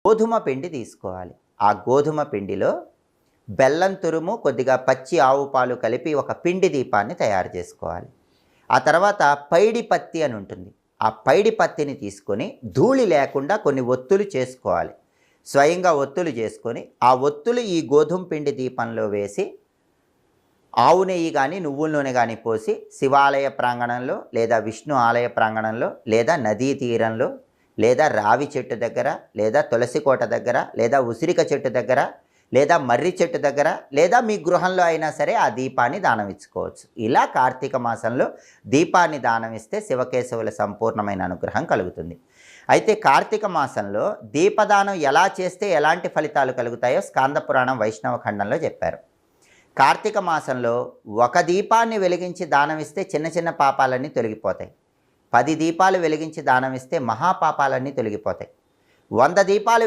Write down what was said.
గోధుమ పిండి తీసుకోవాలి. ఆ గోధుమ పిండిలో బెల్లం తురుము, కొద్దిగా పచ్చి ఆవు పాలు కలిపి ఒక పిండి దీపాన్ని తయారు చేసుకోవాలి. ఆ తర్వాత పైడి పత్తి అని ఉంటుంది. ఆ పైడి పత్తిని తీసుకొని ధూళి లేకుండా కొన్ని ఒత్తులు చేసుకోవాలి. స్వయంగా ఒత్తులు చేసుకొని ఆ ఒత్తులు ఈ గోధుమ పిండి దీపంలో వేసి ఆవు నెయ్యి కానీ నువ్వుల నూనె కానీ పోసి శివాలయ ప్రాంగణంలో లేదా విష్ణు ఆలయ ప్రాంగణంలో లేదా నదీ తీరంలో లేదా రావి చెట్టు దగ్గర లేదా తులసి కోట దగ్గర లేదా ఉసిరిక చెట్టు దగ్గర లేదా మర్రి చెట్టు దగ్గర లేదా మీ గృహంలో అయినా సరే ఆ దీపాన్ని దానం ఇచ్చుకోవచ్చు. ఇలా కార్తీక మాసంలో దీపాన్ని దానం ఇస్తే శివకేశవుల సంపూర్ణమైన అనుగ్రహం కలుగుతుంది. అయితే కార్తీక మాసంలో దీపదానం ఎలా చేస్తే ఎలాంటి ఫలితాలు కలుగుతాయో స్కాంద పురాణం వైష్ణవ ఖండంలో చెప్పారు. కార్తీక మాసంలో ఒక దీపాన్ని వెలిగించి దానం ఇస్తే చిన్న చిన్న పాపాలన్నీ తొలగిపోతాయి. 10 దీపాలు వెలిగించి దానం ఇస్తే మహాపాపాలన్నీ తొలగిపోతాయి. 100 దీపాలు